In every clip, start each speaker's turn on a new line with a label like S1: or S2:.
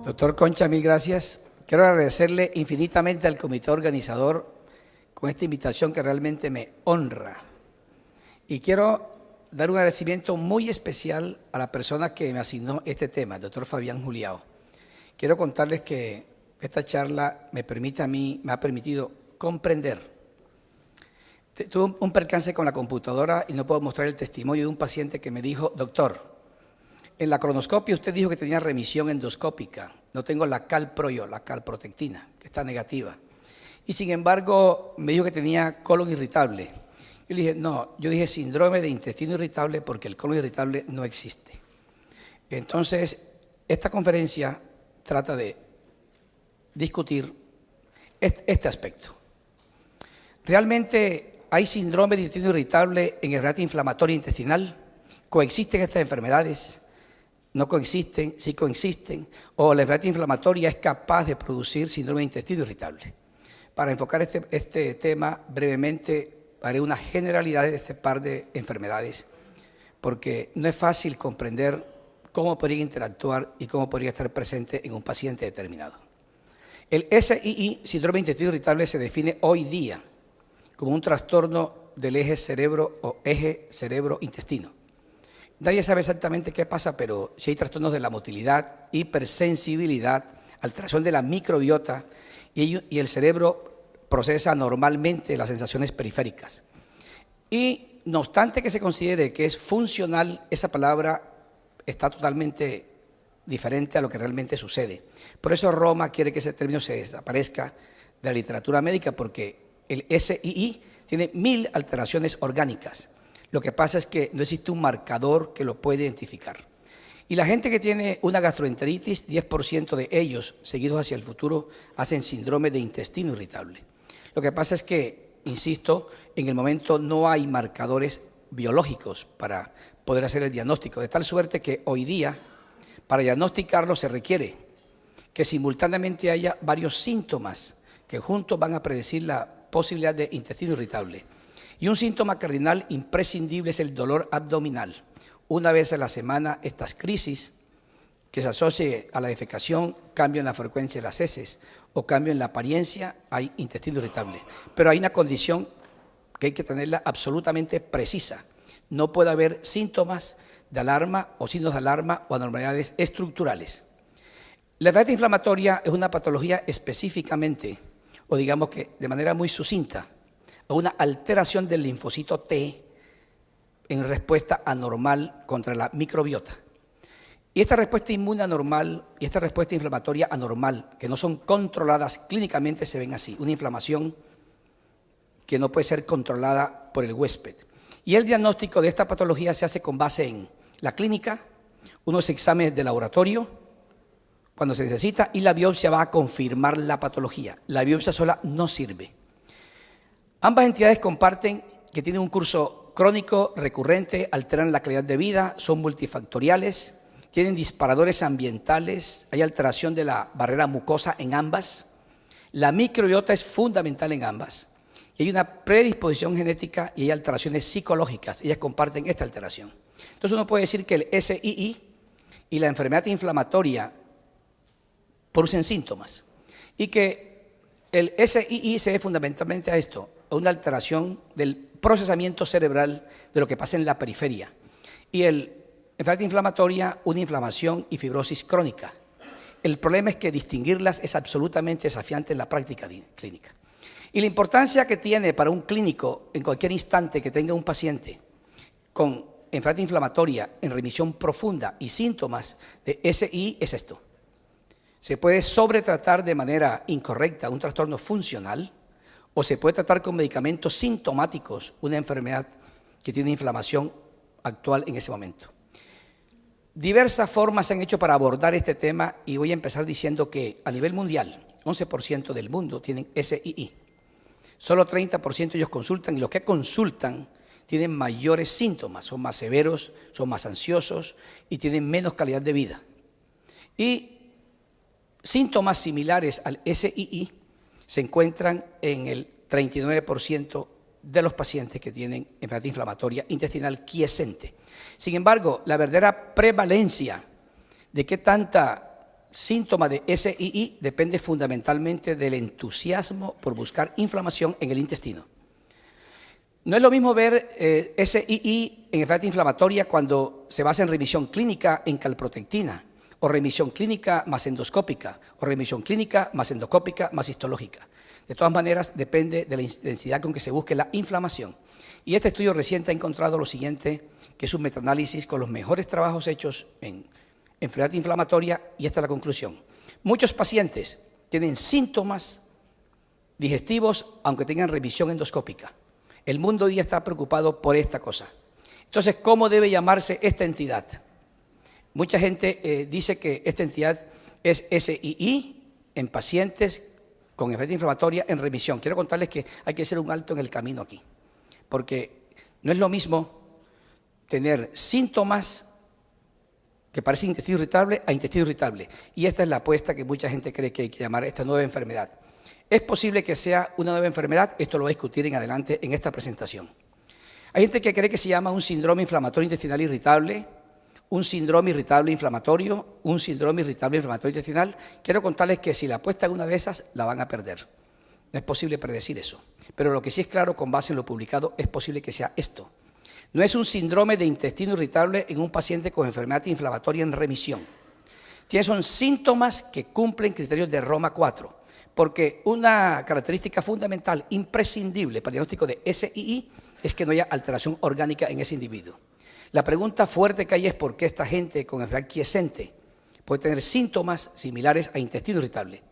S1: Doctor Concha, mil gracias. Quiero agradecerle infinitamente al comité organizador con esta invitación que realmente me honra. Y quiero dar un agradecimiento muy especial a la persona que me asignó este tema, el doctor Fabián Juliao. Quiero contarles que esta charla me ha permitido comprender. Tuve un percance con la computadora y no puedo mostrar el testimonio de un paciente que me dijo: doctor, en la cronoscopia usted dijo que tenía remisión endoscópica. No tengo la calproyo, la calprotectina, que está negativa. Y sin embargo, me dijo que tenía colon irritable. Yo le dije, no, yo dije síndrome de intestino irritable porque el colon irritable no existe. Entonces, esta conferencia trata de discutir este aspecto. ¿Realmente hay síndrome de intestino irritable en enfermedad inflamatoria intestinal? ¿Coexisten estas enfermedades? ¿No coexisten? ¿Sí coexisten? ¿O la enfermedad inflamatoria es capaz de producir síndrome de intestino irritable? Para enfocar este tema brevemente, haré una generalidad de este par de enfermedades, porque no es fácil comprender cómo podría interactuar y cómo podría estar presente en un paciente determinado. El SII, síndrome de intestino irritable, se define hoy día como un trastorno del eje cerebro o eje cerebro-intestino. Nadie sabe exactamente qué pasa, pero si hay trastornos de la motilidad, hipersensibilidad, alteración de la microbiota y el cerebro procesa normalmente las sensaciones periféricas. Y no obstante que se considere que es funcional, esa palabra está totalmente diferente a lo que realmente sucede. Por eso Roma quiere que ese término se desaparezca de la literatura médica, porque el SII tiene 1000 alteraciones orgánicas. Lo que pasa es que no existe un marcador que lo puede identificar. Y la gente que tiene una gastroenteritis, 10% de ellos, seguidos hacia el futuro, hacen síndrome de intestino irritable. Lo que pasa es que, insisto, en el momento no hay marcadores biológicos para poder hacer el diagnóstico, de tal suerte que hoy día, para diagnosticarlo, se requiere que simultáneamente haya varios síntomas que juntos van a predecir la posibilidad de intestino irritable. Y un síntoma cardinal imprescindible es el dolor abdominal. Una vez a la semana, estas crisis que se asocie a la defecación, cambio en la frecuencia de las heces o cambio en la apariencia, hay intestino irritable. Pero hay una condición que hay que tenerla absolutamente precisa. No puede haber síntomas de alarma o signos de alarma o anormalidades estructurales. La enfermedad inflamatoria es una patología específicamente, o digamos que de manera muy sucinta, o una alteración del linfocito T en respuesta anormal contra la microbiota. Y esta respuesta inmune anormal y esta respuesta inflamatoria anormal, que no son controladas clínicamente, se ven así: una inflamación que no puede ser controlada por el huésped. Y el diagnóstico de esta patología se hace con base en la clínica, unos exámenes de laboratorio, cuando se necesita, y la biopsia va a confirmar la patología. La biopsia sola no sirve. Ambas entidades comparten que tienen un curso crónico, recurrente, alteran la calidad de vida, son multifactoriales, tienen disparadores ambientales, hay alteración de la barrera mucosa en ambas, la microbiota es fundamental en ambas, y hay una predisposición genética y hay alteraciones psicológicas, ellas comparten esta alteración. Entonces uno puede decir que el SII y la enfermedad inflamatoria producen síntomas, y que el SII se debe fundamentalmente a esto, a una alteración del procesamiento cerebral de lo que pasa en la periferia. Y el enfermedad inflamatoria, una inflamación y fibrosis crónica. El problema es que distinguirlas es absolutamente desafiante en la práctica clínica. Y la importancia que tiene para un clínico en cualquier instante que tenga un paciente con enfermedad inflamatoria en remisión profunda y síntomas de SI es esto. Se puede sobretratar de manera incorrecta un trastorno funcional, o se puede tratar con medicamentos sintomáticos una enfermedad que tiene inflamación actual en ese momento. Diversas formas se han hecho para abordar este tema y voy a empezar diciendo que a nivel mundial, 11% del mundo tienen SII. Solo 30% ellos consultan, y los que consultan tienen mayores síntomas, son más severos, son más ansiosos y tienen menos calidad de vida. Y síntomas similares al SII se encuentran en el 39% de los pacientes que tienen enfermedad inflamatoria intestinal quiescente. Sin embargo, la verdadera prevalencia de qué tanta síntoma de SII depende fundamentalmente del entusiasmo por buscar inflamación en el intestino. No es lo mismo ver SII en enfermedad inflamatoria cuando se basa en remisión clínica en calprotectina, o remisión clínica más endoscópica, o remisión clínica más endoscópica más histológica. De todas maneras, depende de la intensidad con que se busque la inflamación. Y este estudio reciente ha encontrado lo siguiente, que es un metaanálisis con los mejores trabajos hechos en enfermedad inflamatoria, y esta es la conclusión. Muchos pacientes tienen síntomas digestivos aunque tengan remisión endoscópica. El mundo hoy día está preocupado por esta cosa. Entonces, ¿cómo debe llamarse esta entidad? Mucha gente dice que esta entidad es SII en pacientes con enfermedad inflamatoria en remisión. Quiero contarles que hay que hacer un alto en el camino aquí, porque no es lo mismo tener síntomas que parecen intestino irritable a intestino irritable. Y esta es la apuesta que mucha gente cree que hay que llamar esta nueva enfermedad. ¿Es posible que sea una nueva enfermedad? Esto lo voy a discutir en adelante en esta presentación. Hay gente que cree que se llama un síndrome inflamatorio intestinal irritable, un síndrome irritable inflamatorio, un síndrome irritable inflamatorio intestinal. Quiero contarles que si la apuesta en una de esas, la van a perder. No es posible predecir eso. Pero lo que sí es claro, con base en lo publicado, es posible que sea esto. No es un síndrome de intestino irritable en un paciente con enfermedad inflamatoria en remisión. Son síntomas que cumplen criterios de Roma 4, porque una característica fundamental, imprescindible para el diagnóstico de SII, es que no haya alteración orgánica en ese individuo. La pregunta fuerte que hay es por qué esta gente con enfermedad quiescente puede tener síntomas similares a intestino irritable.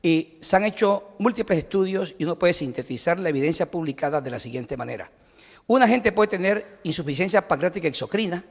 S1: Y se han hecho múltiples estudios y uno puede sintetizar la evidencia publicada de la siguiente manera. Una gente puede tener insuficiencia pancreática exocrina,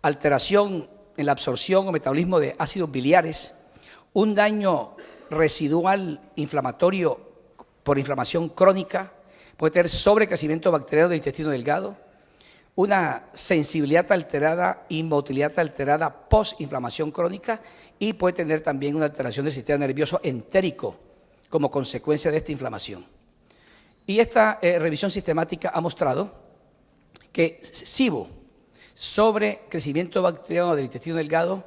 S1: alteración en la absorción o metabolismo de ácidos biliares, un daño residual inflamatorio por inflamación crónica, puede tener sobrecrecimiento bacteriano del intestino delgado, una sensibilidad alterada, inmotilidad alterada post-inflamación crónica, y puede tener también una alteración del sistema nervioso entérico como consecuencia de esta inflamación. Y esta revisión sistemática ha mostrado que SIBO, sobrecrecimiento bacteriano del intestino delgado,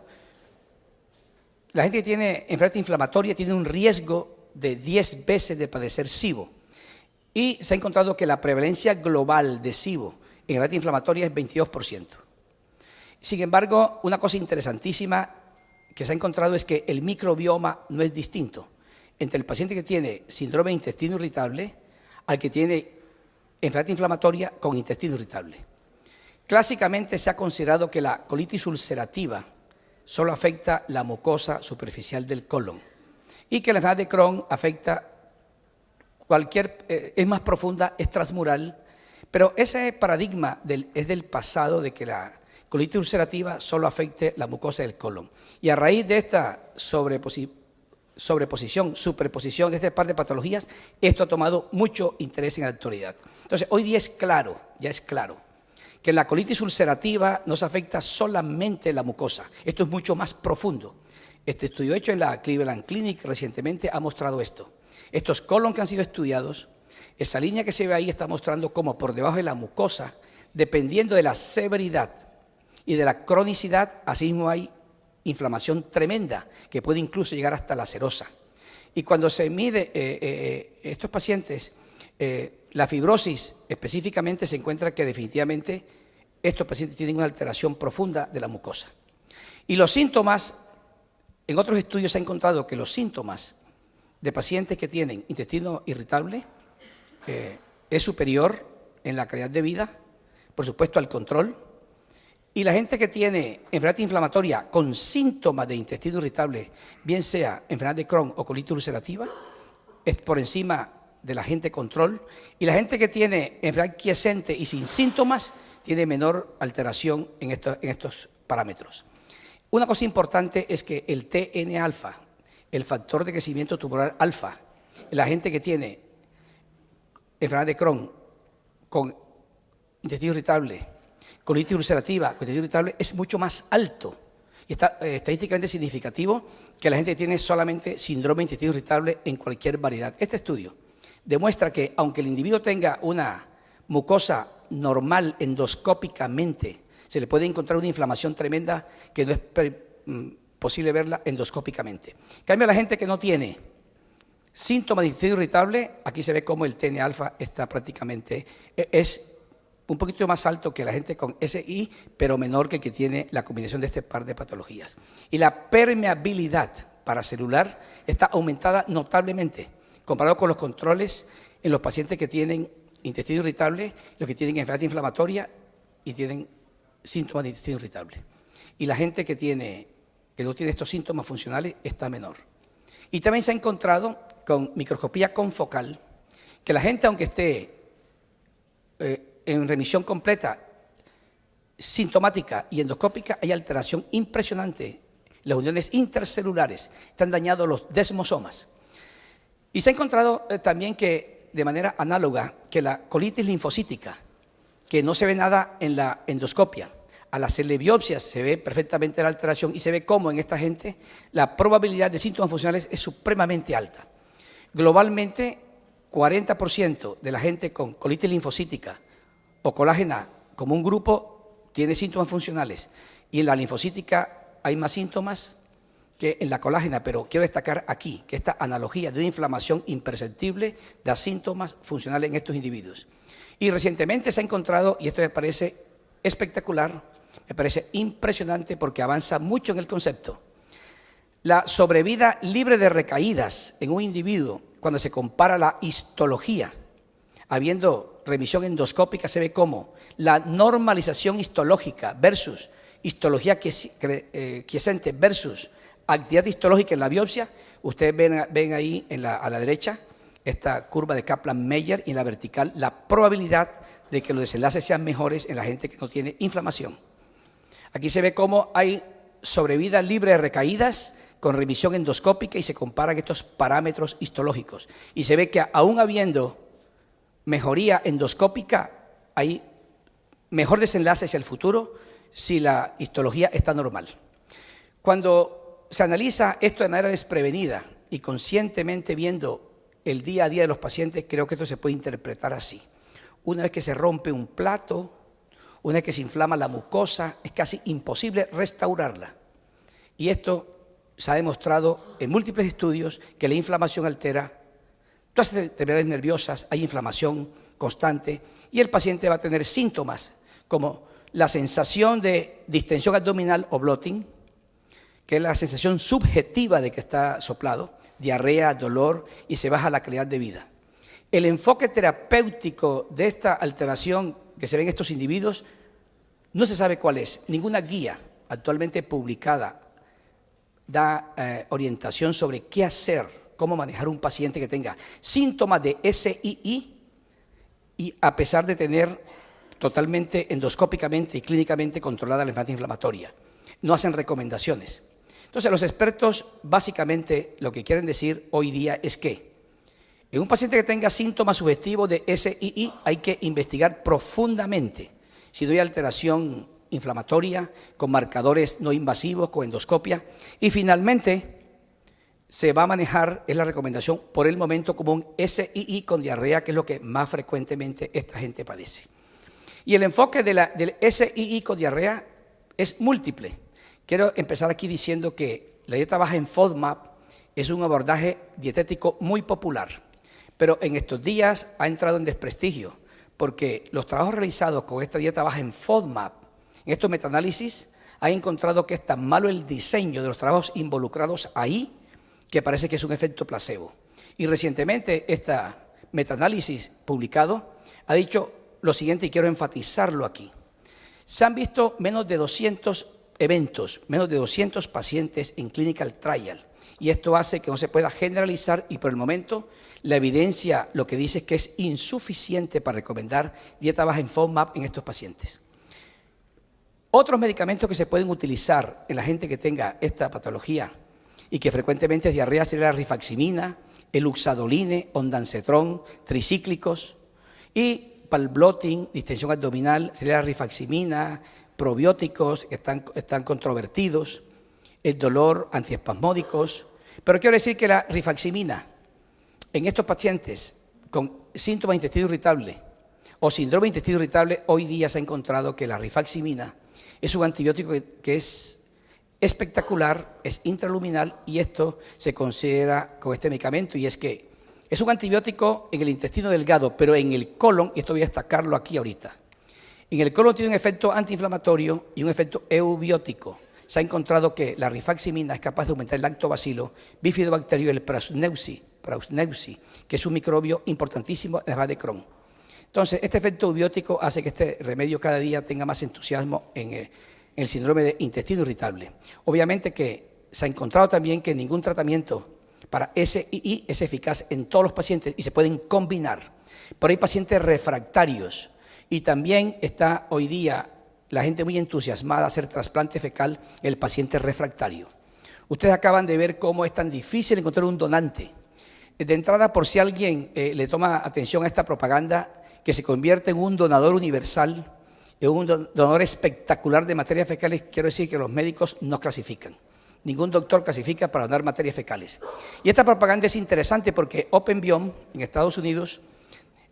S1: la gente que tiene enfermedad inflamatoria tiene un riesgo de 10 veces de padecer SIBO. Y se ha encontrado que la prevalencia global de SIBO en enfermedad inflamatoria es 22%. Sin embargo, una cosa interesantísima que se ha encontrado es que el microbioma no es distinto entre el paciente que tiene síndrome de intestino irritable al que tiene enfermedad inflamatoria con intestino irritable. Clásicamente se ha considerado que la colitis ulcerativa solo afecta la mucosa superficial del colon y que la enfermedad de Crohn afecta es más profunda, es transmural, pero ese paradigma es del pasado de que la colitis ulcerativa solo afecte la mucosa del colon. Y a raíz de esta superposición de este par de patologías, esto ha tomado mucho interés en la actualidad. Entonces, hoy día ya es claro, que la colitis ulcerativa no se afecta solamente la mucosa, esto es mucho más profundo. Este estudio hecho en la Cleveland Clinic recientemente ha mostrado esto. Estos colon que han sido estudiados, esa línea que se ve ahí está mostrando cómo por debajo de la mucosa, dependiendo de la severidad y de la cronicidad, así mismo hay inflamación tremenda que puede incluso llegar hasta la serosa. Y cuando se mide estos pacientes, la fibrosis específicamente, se encuentra que definitivamente estos pacientes tienen una alteración profunda de la mucosa. Y los síntomas, en otros estudios se ha encontrado que los síntomas de pacientes que tienen intestino irritable es superior en la calidad de vida, por supuesto al control, y la gente que tiene enfermedad inflamatoria con síntomas de intestino irritable, bien sea enfermedad de Crohn o colitis ulcerativa, es por encima de la gente control, y la gente que tiene enfermedad quiescente y sin síntomas tiene menor alteración en estos parámetros. Una cosa importante es que el TNA-alfa, el factor de crecimiento tumoral alfa, la gente que tiene enfermedad de Crohn con intestino irritable, colitis ulcerativa, con intestino irritable, es mucho más alto y está estadísticamente significativo que la gente que tiene solamente síndrome de intestino irritable en cualquier variedad. Este estudio demuestra que aunque el individuo tenga una mucosa normal endoscópicamente, se le puede encontrar una inflamación tremenda que no es posible verla endoscópicamente. En cambio, la gente que no tiene síntomas de intestino irritable, aquí se ve cómo el TNA-alfa está prácticamente, es un poquito más alto que la gente con SI, pero menor que el que tiene la combinación de este par de patologías. Y la permeabilidad paracelular está aumentada notablemente, comparado con los controles en los pacientes que tienen intestino irritable, los que tienen enfermedad inflamatoria y tienen síntomas de intestino irritable. Y la gente que no tiene estos síntomas funcionales está menor. Y también se ha encontrado con microscopía confocal que la gente, aunque esté en remisión completa, sintomática y endoscópica, hay alteración impresionante. Las uniones intercelulares están dañados los desmosomas. Y se ha encontrado también que, de manera análoga, que la colitis linfocítica, que no se ve nada en la endoscopia, al hacerle biopsias se ve perfectamente la alteración y se ve cómo en esta gente la probabilidad de síntomas funcionales es supremamente alta. Globalmente, 40% de la gente con colitis linfocítica o colágena como un grupo tiene síntomas funcionales y en la linfocítica hay más síntomas que en la colágena, pero quiero destacar aquí que esta analogía de una inflamación imperceptible da síntomas funcionales en estos individuos. Y recientemente se ha encontrado, y esto me parece espectacular, me parece impresionante porque avanza mucho en el concepto, la sobrevida libre de recaídas en un individuo cuando se compara la histología, habiendo remisión endoscópica, se ve como la normalización histológica versus histología quiescente versus actividad histológica en la biopsia. Ustedes ven ahí a la derecha esta curva de Kaplan-Meier y en la vertical la probabilidad de que los desenlaces sean mejores en la gente que no tiene inflamación. Aquí se ve cómo hay sobrevida libre de recaídas con remisión endoscópica y se comparan estos parámetros histológicos. Y se ve que aún habiendo mejoría endoscópica, hay mejor desenlace hacia el futuro si la histología está normal. Cuando se analiza esto de manera desprevenida y conscientemente viendo el día a día de los pacientes, creo que esto se puede interpretar así. Una vez que se rompe un plato, una vez que se inflama la mucosa, es casi imposible restaurarla. Y esto se ha demostrado en múltiples estudios que la inflamación altera todas las terminales nerviosas, hay inflamación constante y el paciente va a tener síntomas como la sensación de distensión abdominal o bloating, que es la sensación subjetiva de que está soplado, diarrea, dolor y se baja la calidad de vida. El enfoque terapéutico de esta alteración que se ve en estos individuos no se sabe cuál es. Ninguna guía actualmente publicada da orientación sobre qué hacer, cómo manejar un paciente que tenga síntomas de SII y a pesar de tener totalmente endoscópicamente y clínicamente controlada la enfermedad inflamatoria. No hacen recomendaciones. Entonces, los expertos básicamente lo que quieren decir hoy día es que en un paciente que tenga síntomas sugestivos de SII hay que investigar profundamente si no hay alteración inflamatoria con marcadores no invasivos, con endoscopia. Y finalmente se va a manejar, es la recomendación, por el momento como un SII con diarrea, que es lo que más frecuentemente esta gente padece. Y el enfoque del SII con diarrea es múltiple. Quiero empezar aquí diciendo que la dieta baja en FODMAP es un abordaje dietético muy popular, pero en estos días ha entrado en desprestigio, porque los trabajos realizados con esta dieta baja en FODMAP, en estos metaanálisis, han encontrado que es tan malo el diseño de los trabajos involucrados ahí, que parece que es un efecto placebo. Y recientemente este metaanálisis publicado ha dicho lo siguiente y quiero enfatizarlo aquí. Se han visto menos de 200 eventos, menos de 200 pacientes en clinical trial y esto hace que no se pueda generalizar y por el momento la evidencia lo que dice es que es insuficiente para recomendar dieta baja en FODMAP en estos pacientes. Otros medicamentos que se pueden utilizar en la gente que tenga esta patología y que frecuentemente es diarrea sería la rifaximina, el uxadoline, ondansetron, tricíclicos y para el bloating, distensión abdominal, sería la rifaximina, probióticos que están controvertidos, el dolor, antiespasmódicos. Pero quiero decir que la rifaximina en estos pacientes con síntomas de intestino irritable o síndrome de intestino irritable, hoy día se ha encontrado que la rifaximina es un antibiótico que es espectacular, es intraluminal y esto se considera con este medicamento, y es que es un antibiótico en el intestino delgado, pero en el colon, y esto voy a destacarlo aquí ahorita, en el colon tiene un efecto antiinflamatorio y un efecto eubiótico. Se ha encontrado que la rifaximina es capaz de aumentar el lactobacilo, bifidobacterio y el Prausneusi, que es un microbio importantísimo en la enfermedad de Crohn. Entonces, este efecto eubiótico hace que este remedio cada día tenga más entusiasmo en el síndrome de intestino irritable. Obviamente que se ha encontrado también que ningún tratamiento para SII es eficaz en todos los pacientes y se pueden combinar. Pero hay pacientes refractarios y también está hoy día la gente muy entusiasmada a hacer trasplante fecal en el paciente refractario. Ustedes acaban de ver cómo es tan difícil encontrar un donante. De entrada, por si alguien le toma atención a esta propaganda, que se convierte en un donador universal, en un donador espectacular de materias fecales, quiero decir que los médicos no clasifican. Ningún doctor clasifica para donar materias fecales. Y esta propaganda es interesante porque OpenBiome, en Estados Unidos,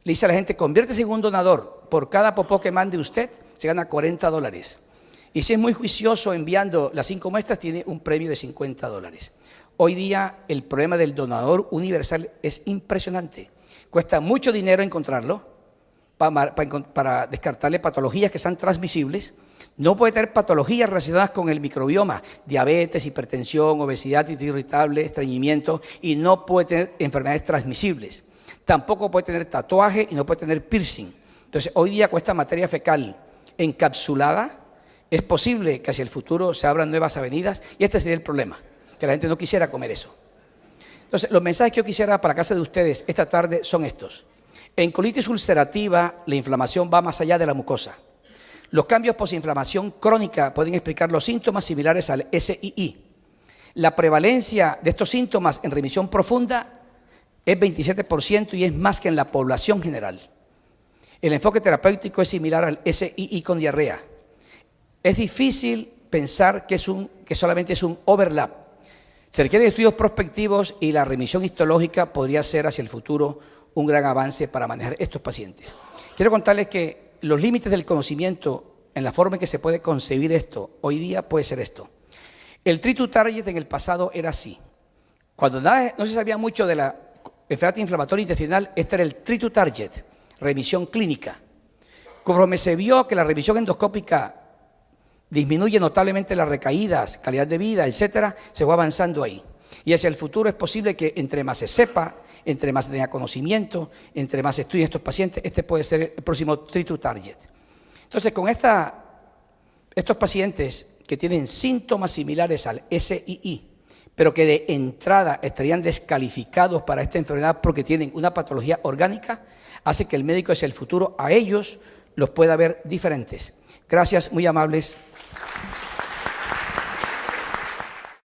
S1: le dice a la gente, conviértese en un donador, por cada popó que mande usted, se gana $40. Y si es muy juicioso enviando las 5 muestras, tiene un premio de $50. Hoy día el problema del donador universal es impresionante. Cuesta mucho dinero encontrarlo, para descartarle patologías que sean transmisibles. No puede tener patologías relacionadas con el microbioma, diabetes, hipertensión, obesidad, intestino irritable, estreñimiento, y no puede tener enfermedades transmisibles. Tampoco puede tener tatuaje y no puede tener piercing. Entonces, hoy día con esta materia fecal encapsulada, es posible que hacia el futuro se abran nuevas avenidas, y este sería el problema, que la gente no quisiera comer eso. Entonces, los mensajes que yo quisiera para casa de ustedes esta tarde son estos. En colitis ulcerativa, la inflamación va más allá de la mucosa. Los cambios posinflamación crónica pueden explicar los síntomas similares al SII. La prevalencia de estos síntomas en remisión profunda es 27% y es más que en la población general. El enfoque terapéutico es similar al SII con diarrea. Es difícil pensar que solamente es un overlap. Se requieren estudios prospectivos y la remisión histológica podría ser hacia el futuro un gran avance para manejar estos pacientes. Quiero contarles que los límites del conocimiento en la forma en que se puede concebir esto, hoy día puede ser esto. El treat to target en el pasado era así. Cuando no se sabía mucho de la enfermedad inflamatoria intestinal, este era el treat to target, remisión clínica. Conforme se vio que la revisión endoscópica disminuye notablemente las recaídas, calidad de vida, etcétera, se fue avanzando ahí. Y hacia el futuro es posible que entre más se sepa, entre más tenga conocimiento, entre más estudien estos pacientes, este puede ser el próximo treat to target. Entonces, con estos pacientes que tienen síntomas similares al SII, pero que de entrada estarían descalificados para esta enfermedad porque tienen una patología orgánica, hace que el médico hacia el futuro a ellos los pueda ver diferentes. Gracias, muy amables.